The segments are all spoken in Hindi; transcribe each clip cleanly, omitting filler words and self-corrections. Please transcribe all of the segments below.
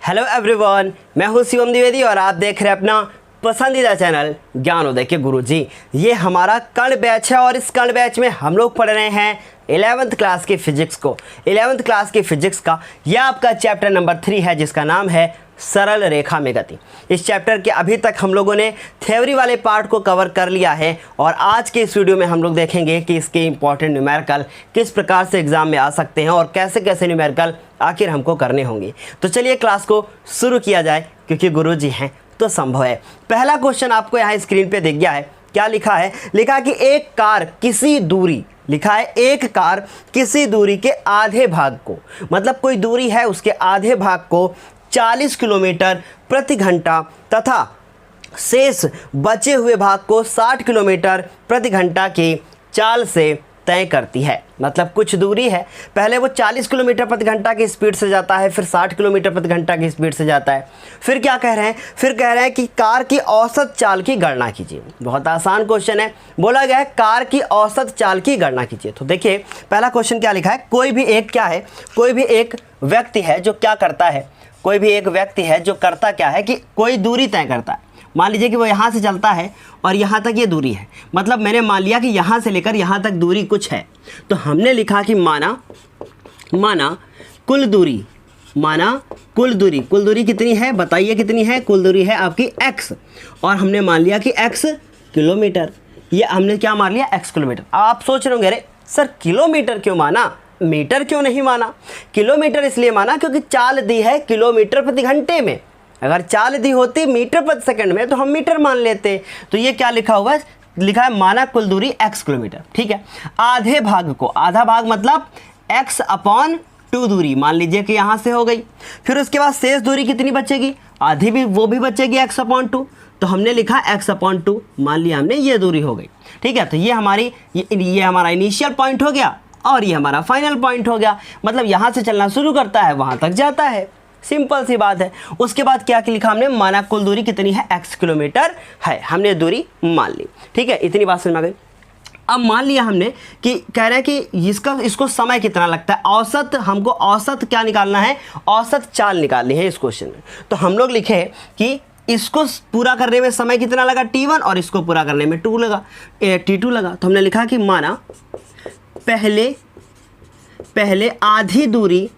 हेलो एवरीवन, मैं हूं शिवम द्विवेदी और आप देख रहे हैं अपना पसंदीदा चैनल ज्ञानोदय के गुरुजी। ये हमारा कर्ण बैच है और इस कर्ण बैच में हम लोग पढ़ रहे हैं 11th क्लास की फिजिक्स को। 11th क्लास की फिजिक्स का यह आपका चैप्टर नंबर 3 है जिसका नाम है सरल रेखा में गति। इस चैप्टर के अभी तक हम लोगों ने थ्योरी वाले पार्ट को कवर कर लिया है और आज के इस वीडियो में हम लोग देखेंगे कि इसके इंपॉर्टेंट न्यूमेरिकल किस प्रकार से एग्जाम में आ सकते हैं और कैसे कैसे न्यूमेरिकल आखिर हमको करने होंगे। तो चलिए क्लास को शुरू किया जाए, क्योंकि गुरुजी हैं तो संभव है। पहला क्वेश्चन आपको यहाँ स्क्रीन पे दिख गया है। क्या लिखा है? लिखा कि एक कार किसी दूरी, लिखा है एक कार किसी दूरी के आधे भाग को, मतलब कोई दूरी है उसके आधे भाग को 40 किलोमीटर प्रति घंटा तथा शेष बचे हुए भाग को 60 किलोमीटर प्रति घंटा की चाल से तय करती है। मतलब कुछ दूरी है, पहले वो 40 किलोमीटर प्रति घंटा की स्पीड से जाता है, फिर 60 किलोमीटर प्रति घंटा की स्पीड से जाता है। फिर क्या कह रहे हैं? फिर कह रहे हैं कि कार की औसत चाल की गणना कीजिए। बहुत आसान क्वेश्चन है। बोला गया है कार की औसत चाल की गणना कीजिए। तो देखिए पहला क्वेश्चन क्या लिखा है। कोई भी एक क्या है, कोई भी एक व्यक्ति है जो क्या करता है, कोई भी एक व्यक्ति है जो करता क्या है कि कोई दूरी तय करता है। मान लीजिए कि वो यहाँ से चलता है और यहाँ तक ये दूरी है, मतलब मैंने मान लिया कि यहाँ से लेकर यहाँ तक दूरी कुछ है। तो हमने लिखा कि माना कुल दूरी, कुल दूरी कितनी है बताइए, कितनी है? कुल दूरी है आपकी x, और हमने मान लिया कि x किलोमीटर। ये हमने क्या मान लिया? x kilometre. आप सोच रहे होंगे अरे सर किलोमीटर क्यों माना, मीटर क्यों नहीं माना? किलोमीटर इसलिए माना क्योंकि चाल दी है किलोमीटर प्रति घंटे में। अगर चाल दी होती मीटर प्रति सेकंड में तो हम मीटर मान लेते। तो ये क्या लिखा हुआ है? लिखा है माना कुल दूरी x किलोमीटर। ठीक है, आधे भाग को, आधा भाग मतलब x/2 दूरी मान लीजिए कि यहाँ से हो गई। फिर उसके बाद शेष दूरी कितनी बचेगी? आधी भी, वो भी बचेगी x/2। तो हमने लिखा x/2, मान लिया हमने ये दूरी हो गई। ठीक है, तो ये हमारा इनिशियल पॉइंट हो गया और ये हमारा फाइनल पॉइंट हो गया। मतलब यहाँ से चलना शुरू करता है वहाँ तक जाता है। सिंपल सी बात है। उसके बाद क्या लिखा हमने? माना कुल दूरी कितनी है? x किलोमीटर है। हमने दूरी मान ली। ठीक है, इतनी बात समझ में आ गई। अब मान लिया हमने कि कह रहे हैं कि इसको समय कितना लगता है। औसत, हमको औसत क्या निकालना है? औसत चाल निकालनी है इस क्वेश्चन में। तो हम लोग लिखे कि इसको पूरा करने में समय कितना लगा? t1, और इसको पूरा करने में t2 लगा। तो हमने लिखा कि माना पहले आधी दूरी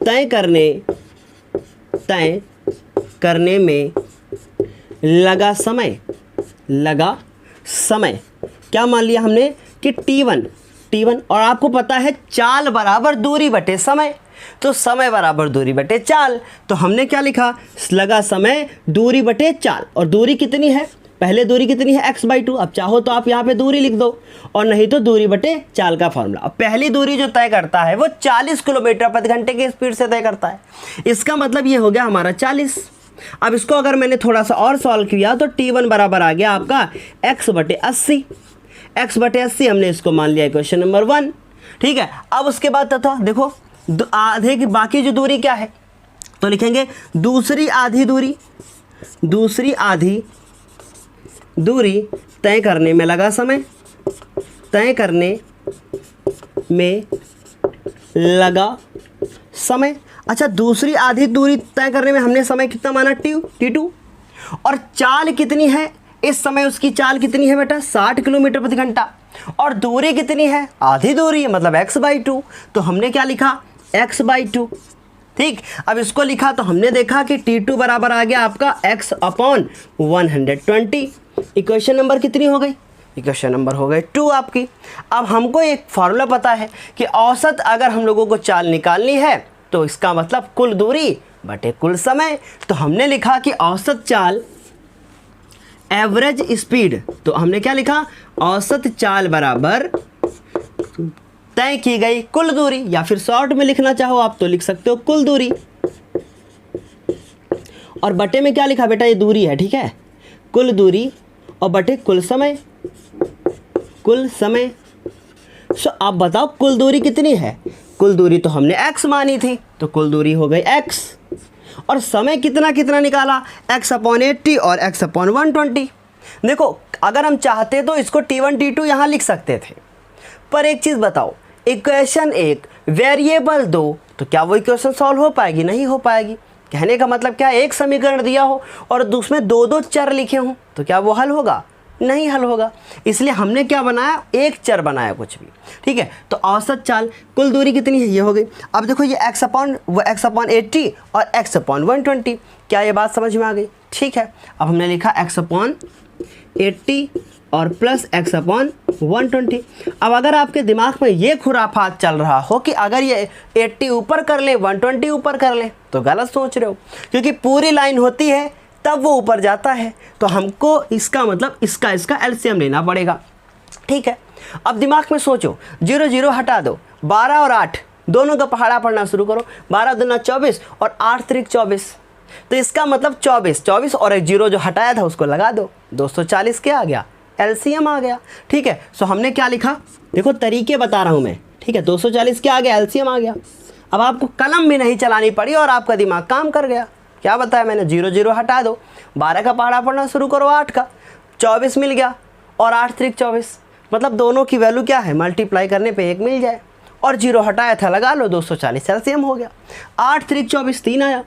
तय करने में लगा समय क्या मान लिया हमने कि t1, और आपको पता है चाल बराबर दूरी बटे समय, तो समय बराबर दूरी बटे चाल। तो हमने क्या लिखा? लगा समय दूरी बटे चाल। और दूरी कितनी है? पहले दूरी कितनी है? x/2। अब चाहो तो आप यहाँ पे दूरी लिख दो, और नहीं तो दूरी बटे चाल का फॉर्मूला। अब पहली दूरी जो तय करता है वो 40 किलोमीटर प्रति घंटे की स्पीड से तय करता है। इसका मतलब ये हो गया हमारा 40। अब इसको अगर मैंने थोड़ा सा और सॉल्व किया तो t1 बराबर आ गया आपका x/80। x/80 हमने इसको मान लिया क्वेश्चन नंबर 1। ठीक है, अब उसके बाद तो देखो आधे की बाकी जो दूरी क्या है, तो लिखेंगे दूसरी आधी दूरी तय करने में लगा समय, अच्छा, दूसरी आधी दूरी तय करने में हमने समय कितना माना? t2। और चाल कितनी है इस समय? उसकी चाल कितनी है बेटा? 60 किलोमीटर प्रति घंटा। और दूरी कितनी है? आधी दूरी है, मतलब x/2। तो हमने क्या लिखा? x/2। ठीक, अब इसको लिखा तो हमने देखा कि t2 बराबर आ गया आपका x/120। इक्वेशन नंबर कितनी हो गई? इक्वेशन नंबर हो गई 2 आपकी। अब हमको एक फॉर्मूला पता है कि औसत अगर हम लोगों को चाल निकालनी है तो इसका मतलब कुल दूरी बटे कुल समय। तो हमने लिखा कि औसत चाल, एवरेज स्पीड, तो हमने क्या लिखा? औसत चाल बराबर तय की गई कुल दूरी, या फिर शॉर्ट में लिखना चाहो आप तो लिख सकते हो कुल दूरी। और बटे में क्या लिखा बेटा? ये दूरी है। ठीक है, कुल दूरी और बटे कुल समय। सो आप बताओ कुल दूरी कितनी है? कुल दूरी तो हमने x मानी थी, तो कुल दूरी हो गई x। और समय कितना निकाला? x/80 और x/120। देखो अगर हम चाहते तो इसको t1 t2 यहाँ लिख सकते थे, पर एक चीज़ बताओ, इक्वेशन एक, वेरिएबल दो, तो क्या वो इक्वेशन सॉल्व हो पाएगी? नहीं हो पाएगी। कहने का मतलब क्या, एक समीकरण दिया हो और उसमें दो दो चर लिखे हों, तो क्या वो हल होगा? नहीं हल होगा। इसलिए हमने क्या बनाया, एक चर बनाया कुछ भी। ठीक है, तो औसत चाल कुल दूरी कितनी है, ये हो गई। अब देखो ये x अपॉन 80 और x अपॉन 120, क्या ये बात समझ में आ गई? ठीक है, अब हमने लिखा x अपॉन 80 और प्लस x अपॉन 120। अब अगर आपके दिमाग में ये खुराफात चल रहा हो कि अगर ये 80 ऊपर कर ले 120 ऊपर कर ले, तो गलत सोच रहे हो, क्योंकि पूरी लाइन होती है तब वो ऊपर जाता है। तो हमको इसका मतलब इसका एलसीएम लेना पड़ेगा। ठीक है, अब दिमाग में सोचो, 0 0 हटा दो, 12 और 8 दोनों का पहाड़ा पढ़ना शुरू करो। 12 दूना 24 और 8 त्रिक 24, तो इसका मतलब 24 और एक 0 जो हटाया था उसको लगा दो, 240 क्या आ गया? एलसीएम आ गया। ठीक है, सो हमने क्या लिखा, देखो तरीके बता रहा हूँ मैं। ठीक है, 240 क्या आ गया? एलसीएम आ गया। अब आपको कलम भी नहीं चलानी पड़ी और आपका दिमाग काम कर गया। क्या बताया मैंने? 0 0 हटा दो, 12 का पहाड़ा पढ़ना शुरू करो, 8 का 24 मिल गया और 8 त्रिक 24, मतलब दोनों की वैल्यू क्या है, मल्टीप्लाई करने पे एक मिल जाए। और 0 हटाया था, लगा लो, 240 एलसीएम हो गया। 8 त्रिक 24 3 आया,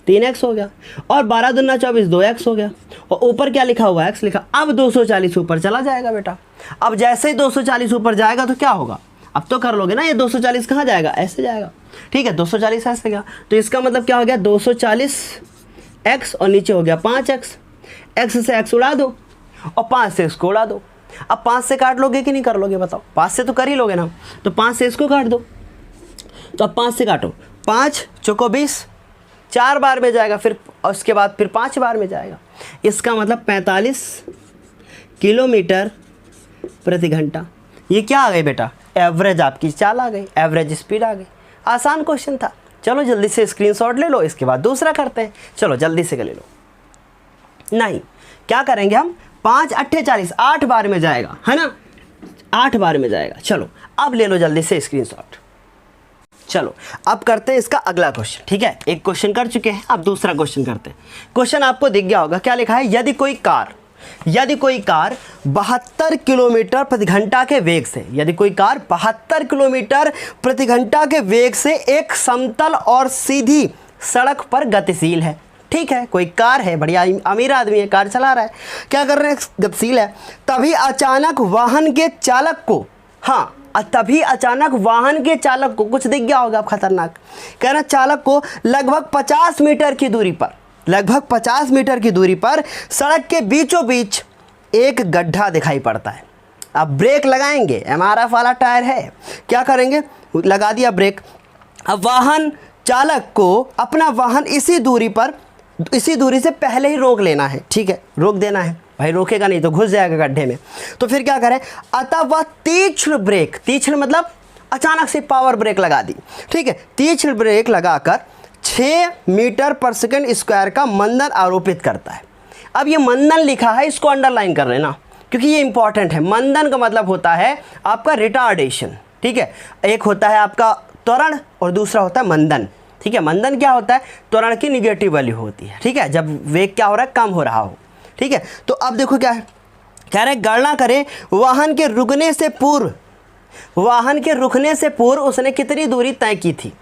3x हो गया, और 12 दूना 24 2x हो गया, और ऊपर क्या लिखा हुआ? x लिखा। अब 240 ऊपर चला जाएगा बेटा। अब जैसे ही 240 ऊपर जाएगा तो क्या होगा? अब तो कर लोगे ना, ये 240 कहाँ जाएगा? ऐसे जाएगा। ठीक है, 240 ऐसे गया, तो इसका मतलब क्या हो गया? 240 x और नीचे हो गया 5x। x से x उड़ा दो और 5 से इसको उड़ा दो। अब 5 से काट लोगे कि नहीं कर लोगे? बताओ, 5 से तो कर ही लोगे ना, तो 5 से इसको काट दो। तो अब 5 से काटो, 5 चौको 20, 4 बार में जाएगा, फिर उसके बाद फिर 5 बार में जाएगा। इसका मतलब 45 किलोमीटर प्रति घंटा। ये क्या आ गई बेटा? एवरेज आपकी चाल आ गई, एवरेज स्पीड आ गई। आसान क्वेश्चन था। चलो जल्दी से स्क्रीनशॉट ले लो, इसके बाद दूसरा करते हैं। चलो जल्दी से ले लो। नहीं, क्या करेंगे हम? 5 8 40, 8 बार में जाएगा, है ना? 8 बार में जाएगा। चलो अब ले लो जल्दी से स्क्रीनशॉट। चलो अब करते हैं इसका अगला क्वेश्चन। ठीक है, एक क्वेश्चन कर चुके हैं, अब दूसरा क्वेश्चन करते हैं। क्वेश्चन आपको दिख गया होगा, क्या लिखा है? यदि कोई कार 72 किलोमीटर प्रति घंटा के वेग से, यदि कोई कार 72 किलोमीटर प्रति घंटा के वेग से एक समतल और सीधी सड़क पर गतिशील है। ठीक है, कोई कार है, बढ़िया अमीर आदमी है, कार चला रहा है, क्या कर रहे हैं? गतिशील है। तभी अचानक वाहन के चालक को, हाँ, तभी अचानक वाहन के चालक को कुछ दिख गया होगा अब खतरनाक, कह रहा चालक को लगभग 50 मीटर की दूरी पर, लगभग 50 मीटर की दूरी पर सड़क के बीचों बीच एक गड्ढा दिखाई पड़ता है। अब ब्रेक लगाएंगे, एमआरएफ वाला टायर है, क्या करेंगे? लगा दिया ब्रेक। अब वाहन चालक को अपना वाहन इसी दूरी से पहले ही रोक लेना है। ठीक है, रोक देना है भाई, रोकेगा नहीं तो घुस जाएगा गड्ढे में। तो फिर क्या करें? अतः वह तीक्ष्ण ब्रेक, तीक्ष्ण मतलब अचानक से पावर ब्रेक लगा दी। ठीक है, तीक्ष्ण ब्रेक लगाकर 6 मीटर पर सेकंड स्क्वायर का मंदन आरोपित करता है। अब ये मंदन लिखा है, इसको अंडरलाइन कर लेना क्योंकि ये इंपॉर्टेंट है। मंदन का मतलब होता है आपका रिटार्डेशन। ठीक है, एक होता है आपका त्वरण और दूसरा होता है मंदन। ठीक है, मंदन क्या होता है? त्वरण की निगेटिव वैल्यू होती है। ठीक है, जब वेग क्या हो रहा है? कम हो रहा हो। ठीक है, तो अब देखो क्या है, कह रहे गणना करें वाहन के रुकने से पूर्व, वाहन के रुकने से पूर्व उसने कितनी दूरी तय की थी।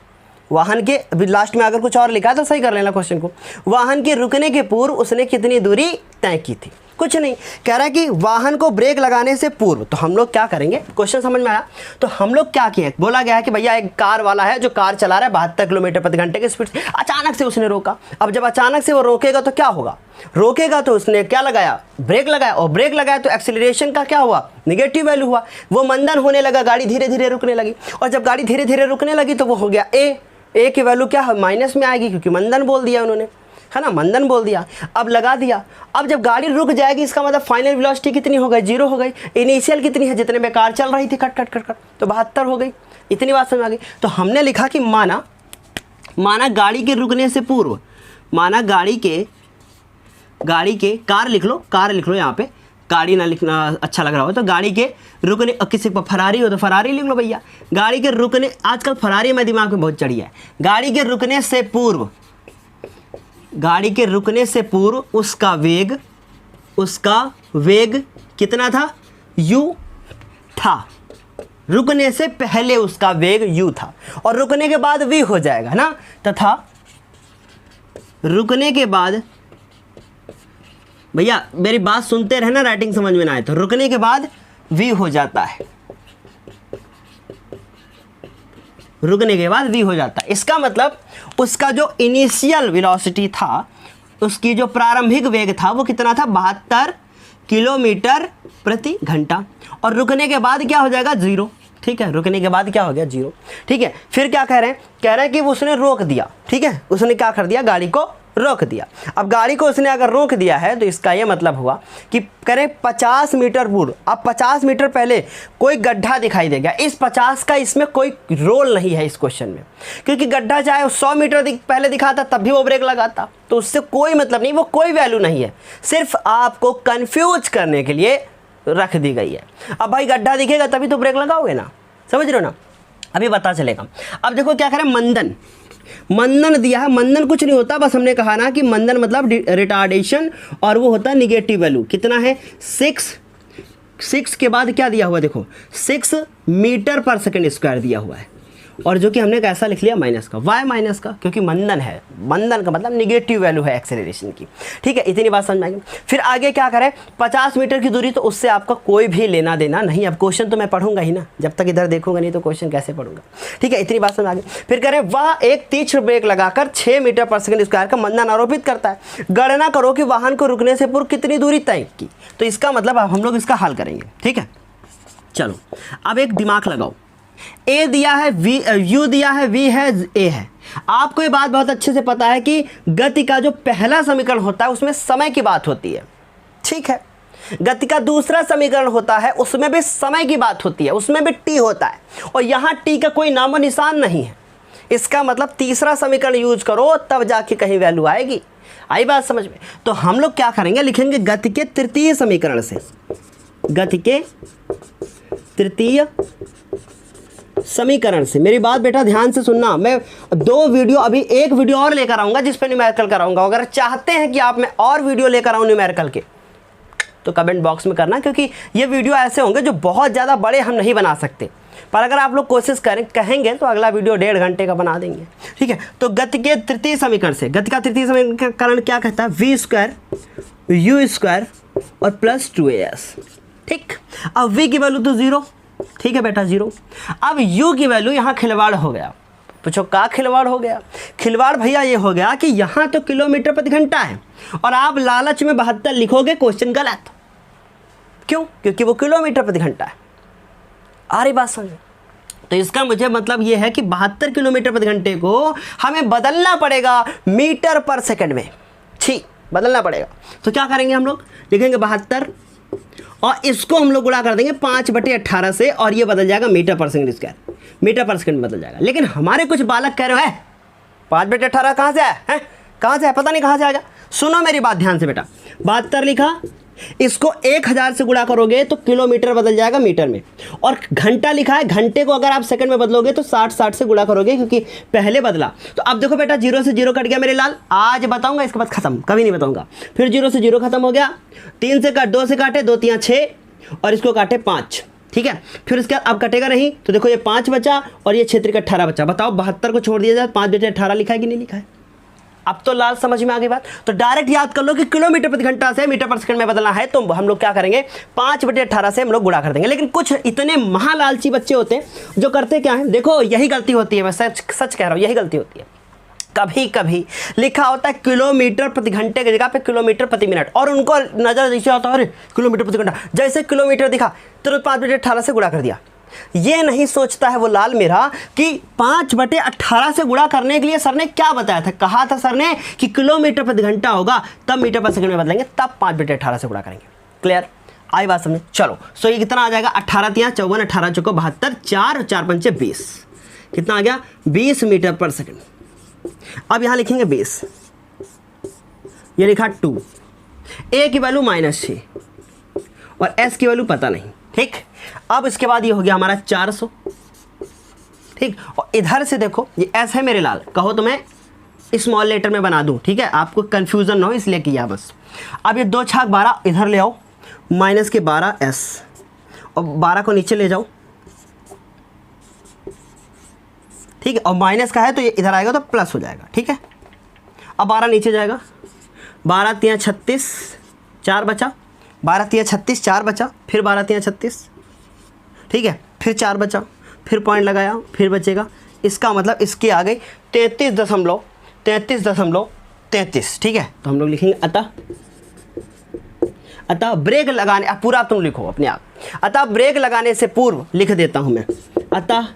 वाहन के, अभी लास्ट में अगर कुछ और लिखा तो सही कर लेना क्वेश्चन को। वाहन के रुकने के पूर्व उसने कितनी दूरी तय की थी? कुछ नहीं, कह रहा है कि वाहन को ब्रेक लगाने से पूर्व। तो हम लोग क्या करेंगे? क्वेश्चन समझ में आया? तो हम लोग क्या किए, बोला गया है कि भैया एक कार वाला है जो कार चला रहा है 72 किलोमीटर प्रति घंटे की स्पीड से, अचानक से उसने रोका। अब जब अचानक से वो रोकेगा तो क्या होगा? रोकेगा तो उसने क्या लगाया? ब्रेक लगाया, और ब्रेक लगाया तो एक्सीलरेशन का क्या हुआ? निगेटिव वैल्यू हुआ। वो मंदन होने लगा, गाड़ी धीरे धीरे रुकने लगी, और जब गाड़ी धीरे धीरे रुकने लगी तो वो हो गया ए की वैल्यू क्या है? माइनस में आएगी, क्योंकि मंदन बोल दिया उन्होंने, है ना? मंदन बोल दिया। अब लगा दिया। अब जब गाड़ी रुक जाएगी इसका मतलब फाइनल वेलोसिटी कितनी हो गई? 0 हो गई। इनिशियल कितनी है? जितने में कार चल रही थी कट कट कट कट, तो 72 हो गई। इतनी बात समझ आ गई। तो हमने लिखा कि माना गाड़ी के रुकने से पूर्व, माना गाड़ी के कार लिख लो यहाँ पे, गाड़ी ना लिखना अच्छा लग रहा हो तो गाड़ी के रुकने, किसी पर फरारी हो तो फरारी लिख लो भैया। गाड़ी के रुकने, आजकल फरारी में दिमाग में बहुत चढ़ी है। गाड़ी के रुकने से पूर्व, गाड़ी के रुकने से पूर्व उसका वेग कितना था? u था। रुकने से पहले उसका वेग u था और रुकने के बाद v हो जाएगा ना, तथा रुकने के बाद, भैया मेरी बात सुनते रहना, राइटिंग समझ में ना आए तो, रुकने के बाद v हो जाता है, रुकने के बाद v हो जाता है। इसका मतलब उसका जो इनिशियल वेलोसिटी था, उसकी जो प्रारंभिक वेग था वो कितना था, 72 किलोमीटर प्रति घंटा, और रुकने के बाद क्या हो जाएगा, 0। ठीक है, रुकने के बाद क्या हो गया, 0। ठीक है, फिर क्या कह रहे हैं, कह रहे हैं कि उसने रोक दिया। ठीक है, उसने क्या कर दिया, गाड़ी को रोक दिया। अब गाड़ी को उसने अगर रोक दिया है तो इसका ये मतलब हुआ कि करें 50 मीटर पूर्व, अब 50 मीटर पहले कोई गड्ढा दिखाई देगा। इस 50 का इसमें कोई रोल नहीं है इस क्वेश्चन में, क्योंकि गड्ढा चाहे 100 मीटर पहले दिखाता तब भी वो ब्रेक लगाता, तो उससे कोई मतलब नहीं, वो कोई वैल्यू नहीं है, सिर्फ आपको कंफ्यूज करने के लिए रख दी गई है। अब भाई गड्ढा दिखेगा तभी तो ब्रेक लगाओगे ना, समझ रहे हो ना, अभी पता चलेगा। अब देखो क्या करें, मंदन, मंदन दिया है। मंदन कुछ नहीं होता, बस हमने कहा ना कि मंदन मतलब रिटार्डेशन, और वो होता है निगेटिव वैल्यू। कितना है, 6 के बाद क्या दिया हुआ, देखो 6 मीटर पर सेकंड स्क्वायर दिया हुआ है, और जो कि हमने कैसा लिख लिया, माइनस का, वाई माइनस का, क्योंकि मंदन है, मंदन का मतलब निगेटिव वैल्यू है एक्सेलरेशन की। ठीक है, इतनी बात समझ में आएगी। फिर आगे क्या करें, 50 मीटर की दूरी, तो उससे आपका कोई भी लेना देना नहीं। अब क्वेश्चन तो मैं पढ़ूंगा ही ना, जब तक इधर देखूंगा नहीं तो क्वेश्चन कैसे पढ़ूंगा। ठीक है, इतनी बात समझ में आ गई। फिर करें, वह एक तीक्ष्ण ब्रेक लगाकर 6 मीटर पर सेकंड स्क्वायर का मंदन आरोपित करता है। गणना करो कि वाहन को रुकने से पूर्व कितनी दूरी तय की। तो इसका मतलब अब हम लोग इसका हल करेंगे। ठीक है, चलो अब एक दिमाग लगाओ, ए दिया है, u दिया है, v है, a है। आपको ये बात बहुत अच्छे से पता है कि गति का जो पहला समीकरण होता है उसमें समय की बात होती है। ठीक है, गति का दूसरा समीकरण होता है उसमें भी समय की बात होती है, उसमें भी t होता है, और यहाँ t का कोई नामो निशान नहीं है। इसका मतलब तीसरा समीकरण यूज करो तब जाके कहीं वैल्यू आएगी। आई बात समझ में? तो हम लोग क्या करेंगे, लिखेंगे गति के तृतीय समीकरण से, गति के तृतीय समीकरण से। मेरी बात बेटा ध्यान से सुनना, मैं 2 वीडियो, अभी एक वीडियो और लेकर आऊंगा जिस पे न्यूमेरिकल कराऊंगा। अगर चाहते हैं कि आप मैं और वीडियो लेकर आऊं न्यूमेरिकल के, तो कमेंट बॉक्स में करना, क्योंकि ये वीडियो ऐसे होंगे जो बहुत ज़्यादा बड़े हम नहीं बना सकते, पर अगर आप लोग कोशिश करें, कहेंगे तो अगला वीडियो 1.5 घंटे का बना देंगे। ठीक है, तो गति के तृतीय समीकरण से, गति का तृतीय समीकरण क्या कहता है, v स्क्वायर u स्क्वायर और प्लस 2as। ठीक, अब v की वैल्यू तो 0। ठीक है बेटा, 0। अब u की वैल्यू, यहाँ खिलवाड़ हो गया। पूछो का खिलवाड़ हो गया, खिलवाड़ भैया ये हो गया कि यहाँ तो किलोमीटर प्रति घंटा है और आप लालच में 72 लिखोगे, क्वेश्चन गलत। क्यों? क्योंकि वो किलोमीटर प्रति घंटा है। आ रही बात समझ? तो इसका मुझे मतलब ये है कि 72 किलोमीटर प्रति घंटे को हमें बदलना पड़ेगा मीटर पर सेकंड में। ठीक, बदलना पड़ेगा। तो क्या करेंगे हम लोग, लिखेंगे 72 और इसको हम लोग गुणा कर देंगे 5/18 से, और ये बदल जाएगा मीटर पर सेकंड स्क्वायर, मीटर पर सेकंड बदल जाएगा। लेकिन हमारे कुछ बालक कह रहे हो, है 5/18 कहाँ से आया है, कहाँ से है, पता नहीं कहाँ से आएगा। सुनो मेरी बात ध्यान से बेटा, 72 लिखा, इसको 1000 से गुणा करोगे तो किलोमीटर बदल जाएगा मीटर में, और घंटा लिखा है, घंटे को अगर आप सेकंड में बदलोगे तो 60 से गुणा करोगे, क्योंकि पहले बदला। तो अब देखो बेटा, 0 से 0 कट गया मेरे लाल, आज बताऊंगा, इसके बाद खत्म, कभी नहीं बताऊंगा। फिर 0 से 0 खत्म हो गया, 3 से 2 से काटे, 2 3 6 और इसको काटे 5। ठीक है, फिर उसके बाद अब कटेगा नहीं, तो देखो ये 5 बचा और ये क्षेत्र का 18 बचा। बताओ 72 को छोड़ दिया जाए, 5/18 लिखा है कि नहीं लिखा है? अब तो लाल समझ में आ गई बात। तो डायरेक्ट याद कर लो कि किलोमीटर प्रति घंटा से मीटर पर सेकंड में बदलना है, तो हम लोग क्या करेंगे, 5/18 से हम लोग गुणा कर देंगे। लेकिन कुछ इतने महालालची बच्चे होते हैं जो करते क्या है, देखो यही गलती होती है, मैं सच कह रहा हूँ, यही गलती होती है। कभी कभी लिखा होता है किलोमीटर प्रति घंटे की जगह पे किलोमीटर प्रति मिनट, और उनको नजर जैसे आता है, अरे किलोमीटर प्रति घंटा, जैसे किलोमीटर दिखा तो 5/18 से गुणा कर दिया। ये नहीं सोचता है वो लाल मेरा कि 5/18 से गुणा करने के लिए सर ने क्या बताया था, कहा था सर ने कि किलोमीटर प्रति घंटा होगा तब मीटर पर सेकंड में बदलेंगे, तब 5/18 से गुणा करेंगे। क्लियर? आई बात समझ? चलो, सो ये कितना आ जाएगा, 18 × 3 = 54, 18 × 4 = 72, 4 और 4 × 5 = 20। कितना आ गया, 20 मीटर पर सेकंड। अब यहां लिखेंगे 20, ये लिखा 2, a की वैल्यू -6 और s की वैल्यू पता नहीं। ठीक, अब इसके बाद ये हो गया हमारा 400। ठीक, और इधर से देखो ये s है मेरे लाल, कहो तो मैं स्मॉल लेटर में बना दूं, ठीक है, आपको कंफ्यूजन ना हो इसलिए किया बस। अब ये 2 छाक 12 इधर ले आओ, -12s और 12 को नीचे ले जाओ, ठीक है, और माइनस का है तो ये इधर आएगा तो प्लस हो जाएगा। ठीक है, अब 12 नीचे जाएगा, 12 3 36, 4 बचा, 12 3 36, 4 बचा, फिर 12 3 36, ठीक है, फिर 4 बचा, फिर पॉइंट लगाया, फिर बचेगा। इसका मतलब इसकी आ गई 33.33, ठीक है। तो हम लोग लिखेंगे अतः ब्रेक लगाने, अब पूरा तुम लिखो अपने आप। अतः ब्रेक लगाने से पूर्व लिख देता हूं मैं, अतः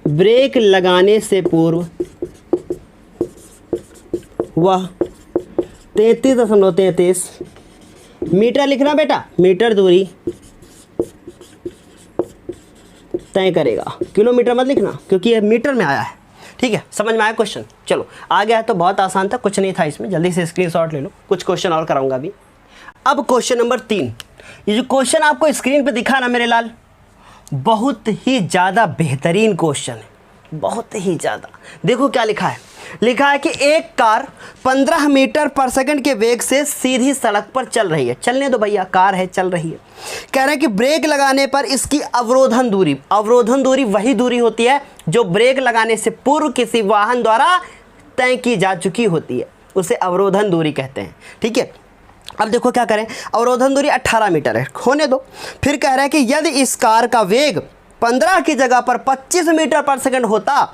ब्रेक लगाने से पूर्व वह 33.33 मीटर लिखना बेटा, मीटर दूरी तय करेगा। किलोमीटर मत लिखना क्योंकि ये मीटर में आया है। ठीक है, समझ में आया क्वेश्चन? चलो आ गया है तो बहुत आसान था, कुछ नहीं था इसमें, जल्दी से स्क्रीनशॉट ले लो, कुछ क्वेश्चन और कराऊंगा अभी। अब क्वेश्चन नंबर 3, ये जो क्वेश्चन आपको स्क्रीन पे दिखा ना मेरे लाल, बहुत ही ज़्यादा बेहतरीन क्वेश्चन है, बहुत ही ज़्यादा। देखो क्या लिखा है, लिखा है कि एक कार 15 मीटर पर सेकंड के वेग से सीधी सड़क पर चल रही है। चलने दो भैया, कार है, चल रही है। कह रहे हैं कि ब्रेक लगाने पर इसकी अवरोधन दूरी, अवरोधन दूरी वही दूरी होती है जो ब्रेक लगाने से पूर्व किसी वाहन द्वारा तय की जा चुकी होती है, उसे अवरोधन दूरी कहते हैं। ठीक है, अब देखो क्या करें, अवरोधन दूरी 18 मीटर है, होने दो। फिर कह रहा है कि यदि इस कार का वेग 15 की जगह पर 25 मीटर पर सेकंड होता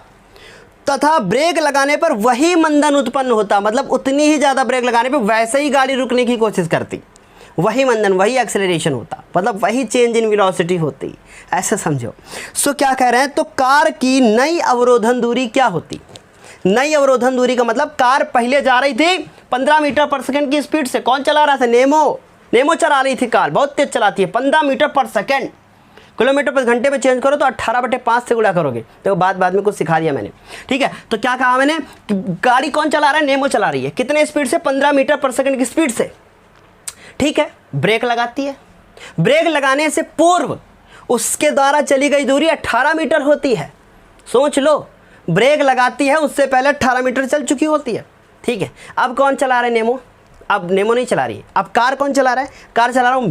तथा ब्रेक लगाने पर वही मंदन उत्पन्न होता, मतलब उतनी ही ज़्यादा ब्रेक लगाने पर वैसे ही गाड़ी रुकने की कोशिश करती, वही मंदन, वही एक्सेलरेशन होता, मतलब वही चेंज इन वेलोसिटी होती, ऐसे समझो। सो क्या कह रहे हैं, तो कार की नई अवरोधन दूरी क्या होती? नई अवरोधन दूरी का मतलब कार पहले जा रही थी 15 मीटर पर सेकंड की स्पीड से, कौन चला रहा था? नेमो चला रही थी कार, बहुत तेज चलाती है, 15 मीटर पर सेकंड। किलोमीटर पर घंटे में चेंज करो तो 18/5 से गुणा करोगे, तो बाद में कुछ सिखा दिया मैंने। ठीक है, तो क्या कहा मैंने, गाड़ी कौन चला रहा है? नेमो चला रही है, कितने स्पीड से? 15 मीटर पर सेकंड की स्पीड से। ठीक है, ब्रेक लगाती है, ब्रेक लगाने से पूर्व उसके द्वारा चली गई दूरी 18 मीटर होती है। सोच लो, ब्रेक लगाती है उससे पहले 18 मीटर चल चुकी होती है। ठीक है, अब कौन चला रहा है? नेमो। अब नेमो नहीं चला रही है, अब कार कौन चला रहा है? कार चला रहा हूँ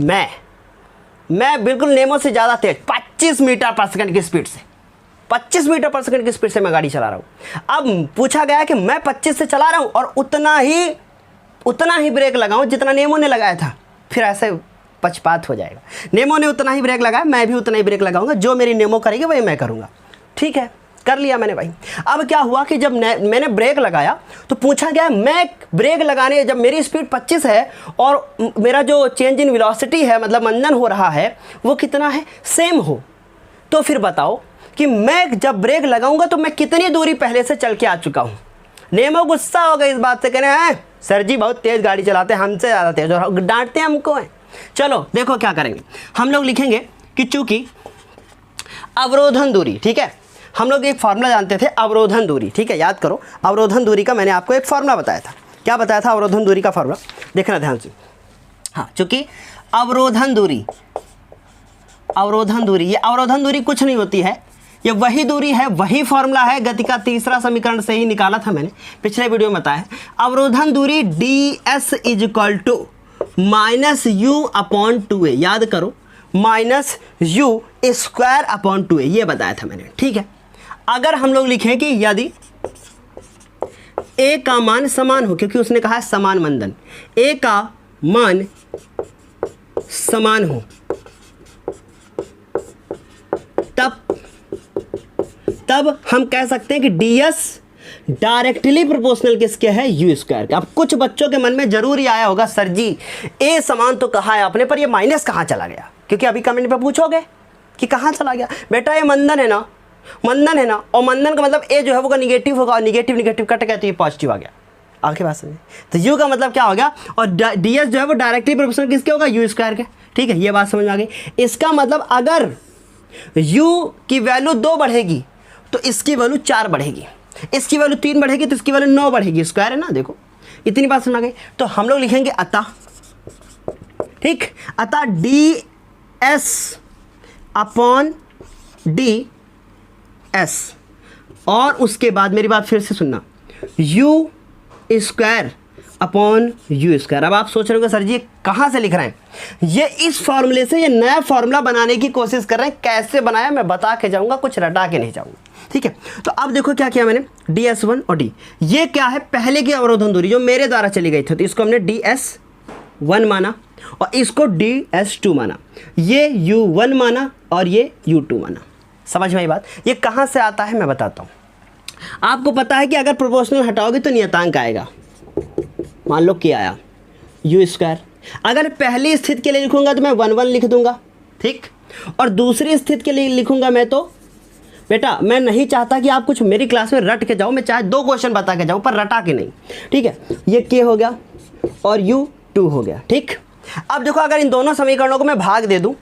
मैं बिल्कुल नेमो से ज़्यादा तेज, 25 मीटर पर सेकंड की स्पीड से, 25 मीटर पर सेकंड की स्पीड से मैं गाड़ी चला रहा हूँ। अब पूछा गया कि मैं 25 से चला रहा हूँ और उतना ही ब्रेक लगाऊँ जितना नेमो ने लगाया था, फिर ऐसे पक्षपात हो जाएगा। नेमो ने उतना ही ब्रेक लगाया, मैं भी उतना ही ब्रेक लगाऊंगा, जो मेरी नेमो करेगी वही मैं करूँगा। ठीक है, कर लिया मैंने भाई। अब क्या हुआ कि जब मैंने ब्रेक लगाया तो पूछा गया, मैं ब्रेक लगाने, जब मेरी स्पीड 25 है और मेरा जो चेंज इन वेलोसिटी है, मतलब मंदन हो रहा है, वो कितना है? सेम हो, तो फिर बताओ कि मैं जब ब्रेक लगाऊंगा तो मैं कितनी दूरी पहले से चल के आ चुका हूँ। नेमो गुस्सा हो गई इस बात से, कह रहे हैं सर जी बहुत तेज़ गाड़ी चलाते हैं, हमसे ज़्यादा तेज़, और डांटते हमको हैं। चलो देखो क्या करेंगे, हम लोग लिखेंगे कि चूँकि अवरोधन दूरी, ठीक है, हम लोग एक फार्मूला जानते थे अवरोधन दूरी। ठीक है, याद करो, अवरोधन दूरी का मैंने आपको एक फार्मूला बताया था। क्या बताया था अवरोधन दूरी का फार्मूला? देखना ध्यान से। हाँ, चूँकि अवरोधन दूरी, ये अवरोधन दूरी कुछ नहीं होती है, ये वही दूरी है, वही फार्मूला है, गति का तीसरा समीकरण से ही निकाला था मैंने, पिछले वीडियो में बताया। अवरोधन दूरी ds = -u/2a, याद करो, -u² ये बताया था मैंने। ठीक है, अगर हम लोग लिखें कि यदि a का मान समान हो, क्योंकि उसने कहा है समान मंदन, a का मान समान हो, तब हम कह सकते हैं कि ds डायरेक्टली प्रोपोर्शनल किसके है? u² के। अब कुछ बच्चों के मन में जरूर ही आया होगा, सर जी a समान तो कहा है आपने, पर ये माइनस कहाँ चला गया? क्योंकि अभी कमेंट पे पूछोगे कि कहाँ चला गया। बेटा ये मंदन है ना, और मंदन का मतलब a जो है वो निगेटिव होगा, और निगेटिव कट गया तो ये पॉजिटिव आ गया। आगे बात समझे? तो u का मतलब क्या हो गया, और ds जो है वो डायरेक्टली प्रोपोर्शनल किसके होगा? u² के। ठीक है, ये बात समझ में आ गई। इसका मतलब अगर u की वैल्यू 2 बढ़ेगी तो इसकी वैल्यू 4 बढ़ेगी, इसकी वैल्यू 3 बढ़ेगी तो इसकी वैल्यू 9 बढ़ेगी, स्क्वायर है ना। देखो इतनी बात समझ आ गई। तो हम लोग लिखेंगे अतः, ठीक, अतः ds/ds, और उसके बाद मेरी बात फिर से सुनना, u² अपॉन यू स्क्वायर। अब आप सोच रहे होंगे सर जी ये कहाँ से लिख रहे हैं, ये इस फॉर्मूले से ये नया फॉर्मूला बनाने की कोशिश कर रहे हैं। कैसे बनाया मैं बता के जाऊँगा, कुछ रटा के नहीं जाऊँगा, ठीक है। तो अब देखो क्या किया मैंने, ds1 और d, ये क्या है पहले की अवरोधन दूरी जो मेरे द्वारा चली गई थी, तो इसको हमने ds1 माना और इसको ds2 माना, ये u1 माना और ये u2 माना। समझ में आई बात। ये कहाँ से आता है मैं बताता हूँ। आपको पता है कि अगर प्रोपोर्शनल हटाओगे तो नियतांक आएगा। मान लो क्या आया यू स्क्वायर। अगर पहली स्थिति के लिए लिखूंगा तो मैं 1 1 लिख दूंगा, ठीक। और दूसरी स्थिति के लिए लिखूंगा मैं तो बेटा मैं नहीं चाहता कि आप कुछ मेरी क्लास में रट के जाओ, मैं चाहे 2 क्वेश्चन बता के जाऊँ पर रटा के नहीं, ठीक है। ये के हो गया और u2 हो गया, ठीक। अब देखो अगर इन दोनों समीकरणों को मैं भाग दे दूं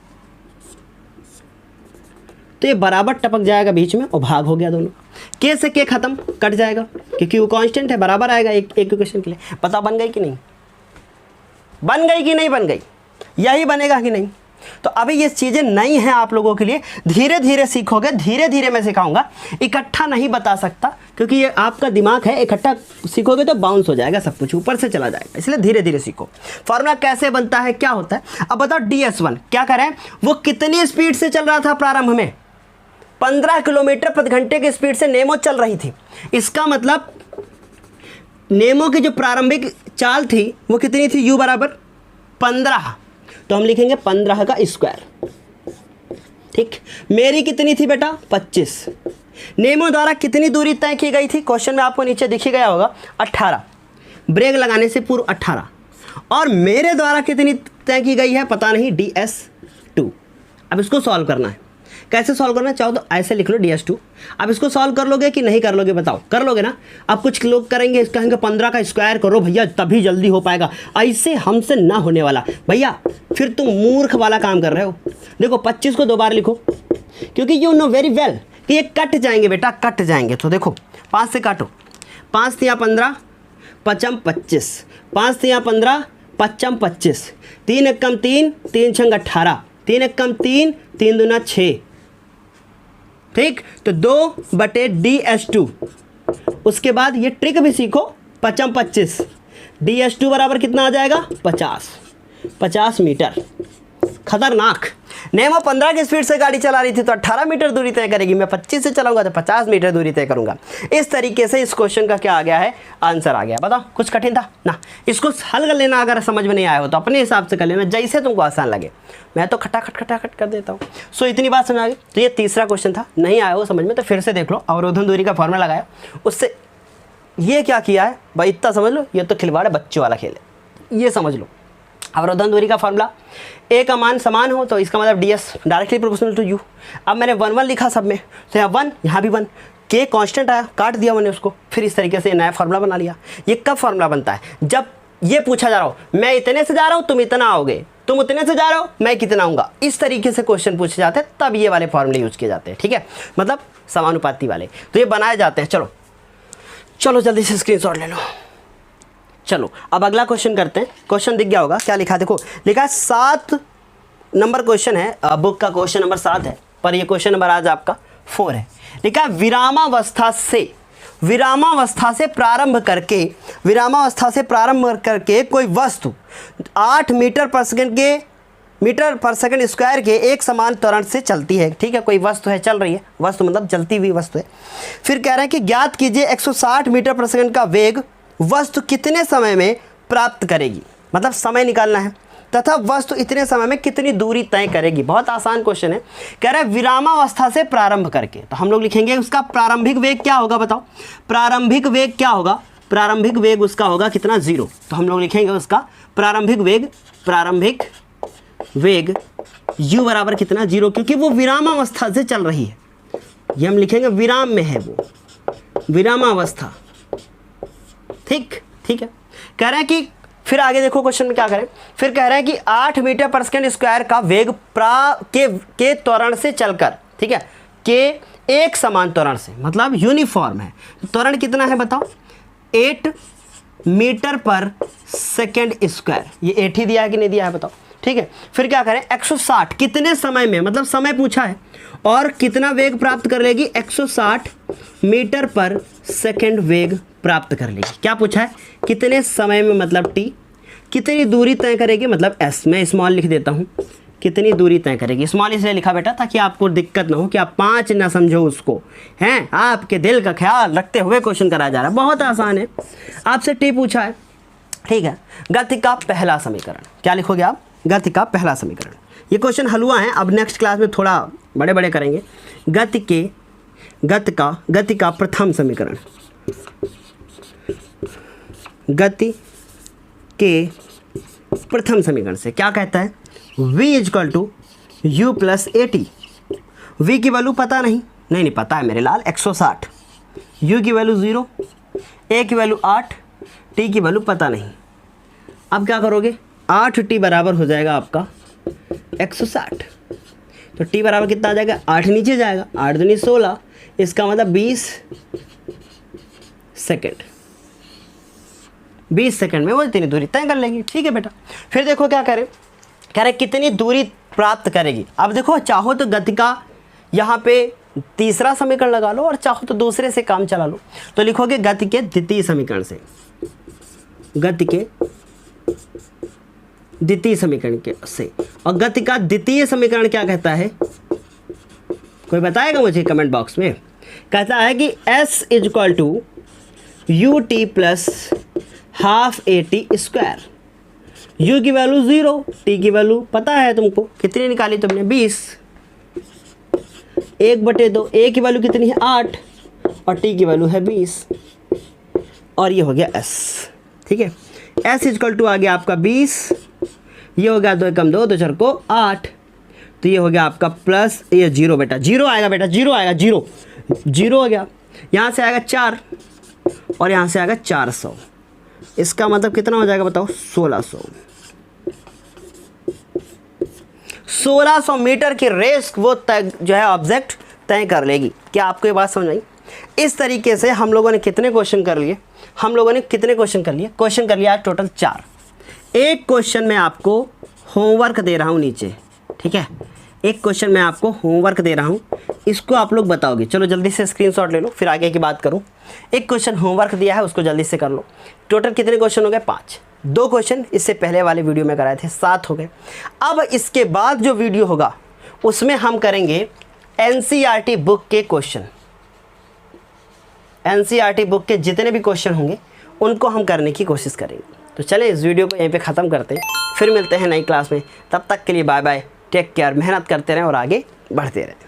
तो ये बराबर टपक जाएगा बीच में और भाग हो गया दोनों। के से के खत्म, कट जाएगा क्योंकि वो कांस्टेंट है, बराबर आएगा एक इक्वेशन के लिए। पता बन गई कि नहीं, बन गई कि नहीं बन गई, यही बनेगा कि नहीं। तो अभी ये चीज़ें नई हैं आप लोगों के लिए, धीरे धीरे सीखोगे, धीरे धीरे मैं सिखाऊंगा, इकट्ठा नहीं बता सकता क्योंकि ये आपका दिमाग है, इकट्ठा सीखोगे तो बाउंस हो जाएगा, सब कुछ ऊपर से चला जाएगा, इसलिए धीरे धीरे सीखो। फॉर्मूला कैसे बनता है, क्या होता है। अब बताओ ds1 क्या करें, वो कितनी स्पीड से चल रहा था प्रारंभ में, 15 किलोमीटर प्रति घंटे की स्पीड से नेमो चल रही थी। इसका मतलब नेमो की जो प्रारंभिक चाल थी वो कितनी थी, u बराबर 15, तो हम लिखेंगे 15 का स्क्वायर, ठीक। मेरी कितनी थी बेटा 25। नेमो द्वारा कितनी दूरी तय की गई थी, क्वेश्चन में आपको नीचे दिख ही गया होगा 18, ब्रेक लगाने से पूर्व 18, और मेरे द्वारा कितनी तय की गई है पता नहीं ds2। अब इसको सॉल्व करना है, कैसे सॉल्व करना चाहो तो ऐसे लिख लो ds2। अब इसको सॉल्व कर लोगे कि नहीं कर लोगे बताओ, कर लोगे ना। अब कुछ लोग करेंगे कहेंगे 15 का स्क्वायर करो भैया तभी जल्दी हो पाएगा, ऐसे हमसे ना होने वाला भैया, फिर तुम मूर्ख वाला काम कर रहे हो। देखो 25 को 2 बार लिखो क्योंकि यू नो वेरी वेल कि ये कट जाएंगे बेटा, कट जाएंगे। तो देखो 5 से काटो, 5 तिया 15, 5 25, 5 तिया 15, 5 25, 3 एकम 3, 3 छंग 18, 3 एकम 3, 3 दूना 6, ठीक। तो 2/ds2। उसके बाद ये ट्रिक भी सीखो, 5 25, ds2 बराबर कितना आ जाएगा 50 मीटर। खतरनाक। नेमो 15 की स्पीड से गाड़ी चला रही थी तो 18 मीटर दूरी तय करेगी, मैं 25 से चलाऊंगा तो 50 मीटर दूरी तय करूंगा। इस तरीके से इस क्वेश्चन का क्या आ गया है, आंसर आ गया। बताओ कुछ कठिन था ना, इसको हल कर लेना, अगर समझ में नहीं आया हो तो अपने हिसाब से कर लेना जैसे तुमको आसान लगे, मैं तो खटाखट कर देता हूँ। सो इतनी बात समझ आ गई। तो ये तीसरा क्वेश्चन था, नहीं आया हो समझ में तो फिर से देख लो, अवरोधन दूरी का फॉर्मूला लगाया, उससे ये क्या किया है भाई इतना समझ लो, ये तो खिलवाड़ है, बच्चों वाला खेल है, ये समझ लो। अवरोधन दूरी का फॉर्मूला, ए का मान समान हो तो इसका मतलब ds directly proportional to u। अब मैंने 1 1 लिखा सब में, तो यहाँ 1 यहाँ भी 1, के कांस्टेंट आया, काट दिया मैंने उसको, फिर इस तरीके से नया फार्मूला बना लिया। ये कब फार्मूला बनता है, जब ये पूछा जा रहा हो मैं इतने से जा रहा हूँ तुम इतना आओगे, तुम उतने से जा रहे हो मैं कितना आऊँगा, इस तरीके से क्वेश्चन पूछे जाते हैं, तब ये वाले फार्मूले यूज किए जाते हैं, ठीक है, मतलब समानुपाती वाले, तो ये बनाए जाते हैं। चलो चलो जल्दी से स्क्रीनशॉट ले लो। चलो अब अगला क्वेश्चन करते हैं। क्वेश्चन दिख गया होगा, क्या लिखा है देखो, लिखा है 7 नंबर क्वेश्चन है, बुक का क्वेश्चन नंबर 7 है, पर ये क्वेश्चन नंबर आज आपका 4 है। लिखा है विरामावस्था से प्रारंभ करके कोई वस्तु 8 मीटर पर सेकंड स्क्वायर के एक समान त्वरण से चलती है, ठीक है। कोई वस्तु है चल रही है, वस्तु मतलब चलती हुई वस्तु है। फिर कह रहे हैं कि ज्ञात कीजिए 160 मीटर पर सेकंड का वेग वस्तु कितने समय में प्राप्त करेगी, मतलब समय निकालना है, तथा वस्तु इतने समय में कितनी दूरी तय करेगी। बहुत आसान क्वेश्चन है। कह रहा है विरामावस्था से प्रारंभ करके, तो हम लोग लिखेंगे उसका प्रारंभिक वेग क्या होगा बताओ, प्रारंभिक वेग क्या होगा, प्रारंभिक वेग उसका होगा कितना 0, तो हम लोग लिखेंगे उसका प्रारंभिक वेग u बराबर कितना 0, क्योंकि वो विरामावस्था से चल रही है, ये हम लिखेंगे विराम में है, वो विरामावस्था, ठीक है। कह रहे हैं कि फिर आगे देखो क्वेश्चन में क्या करें, फिर कह रहे हैं कि 8 मीटर पर सेकंड स्क्वायर का वेग के त्वरण से चलकर, ठीक है, के एक समान त्वरण से, मतलब यूनिफॉर्म है, त्वरण कितना है बताओ 8 मीटर पर सेकंड स्क्वायर, ये 8 ही दिया है कि नहीं दिया है बताओ, ठीक है। फिर क्या करें 160 कितने समय में, मतलब समय पूछा है, और कितना वेग प्राप्त कर लेगी 160 मीटर पर सेकंड वेग प्राप्त कर लेगी। क्या पूछा है? कितने समय में मतलब टी, कितनी दूरी तय करेगी मतलब एस। मैं स्मॉल लिख देता हूँ, कितनी दूरी तय करेगी। स्मॉल इसलिए लिखा बेटा ताकि आपको दिक्कत ना हो कि आप 5 ना समझो उसको, हैं। आपके दिल का ख्याल रखते हुए क्वेश्चन कराया जा रहा है, बहुत आसान है। आपसे टी पूछा है, ठीक है। गति का पहला समीकरण क्या लिखोगे आप? गति का पहला समीकरण। ये क्वेश्चन हलवा है, अब नेक्स्ट क्लास में थोड़ा बड़े बड़े करेंगे। गति का प्रथम समीकरण, गति के प्रथम समीकरण से क्या कहता है? v is equal to u plus a t. V की वैल्यू पता नहीं पता है मेरे लाल 160, u की वैल्यू 0, a की वैल्यू 8, t की वैल्यू पता नहीं। अब क्या करोगे? 8t बराबर हो जाएगा आपका 160, तो t बराबर कितना आ जाएगा? 8 नीचे जाएगा, 8 दूनी 16, इसका मतलब 20 सेकेंड। 20 सेकंड में वो इतनी दूरी तय कर लेगी, ठीक है बेटा। फिर देखो क्या करें, कह रहे कितनी दूरी प्राप्त करेगी। अब देखो, चाहो तो गति का यहाँ पे तीसरा समीकरण लगा लो और चाहो तो दूसरे से काम चला लो। तो लिखोगे गति के द्वितीय समीकरण से, गति के द्वितीय समीकरण के से। और गति का द्वितीय समीकरण क्या कहता है? कोई बताएगा मुझे कमेंट बॉक्स में। कहता है कि s is equal to u t plus half a t square. u की वैल्यू 0, t की वैल्यू पता है तुमको, कितनी निकाली तुमने? 20, 1/2। a की वैल्यू कितनी है? 8 और t की वैल्यू है 20, और ये हो गया s, ठीक है। s इजकल टू आ गया आपका 20, ये हो गया 2 कम 2, 2 4 को 8, तो ये हो गया आपका प्लस ये 0 बेटा, 0 आएगा बेटा, 0 आएगा, 0 हो गया। यहाँ से आएगा 4 और यहाँ से आएगा 400, इसका मतलब कितना हो जाएगा बताओ? 1600 मीटर की रेस वो तय जो है ऑब्जेक्ट तय कर लेगी। क्या आपको ये बात समझ आई? इस तरीके से हम लोगों ने कितने क्वेश्चन कर लिए? क्वेश्चन कर लिया टोटल 4। एक क्वेश्चन मैं आपको होमवर्क दे रहा हूँ नीचे, ठीक है। एक क्वेश्चन मैं आपको होमवर्क दे रहा हूँ, इसको आप लोग बताओगे। चलो जल्दी से स्क्रीनशॉट ले लो, फिर आगे की बात करूँ। एक क्वेश्चन होमवर्क दिया है, उसको जल्दी से कर लो। टोटल कितने क्वेश्चन हो गए? 5। 2 क्वेश्चन इससे पहले वाले वीडियो में कराए थे, 7 हो गए। अब इसके बाद जो वीडियो होगा उसमें हम करेंगे एनसीईआरटी बुक के क्वेश्चन। एनसीईआरटी बुक के जितने भी क्वेश्चन होंगे उनको हम करने की कोशिश करेंगे। तो चलें इस वीडियो को यहीं पे ख़त्म करते हैं, फिर मिलते हैं नई क्लास में। तब तक के लिए बाय बाय, टेक केयर, मेहनत करते रहें और आगे बढ़ते रहें।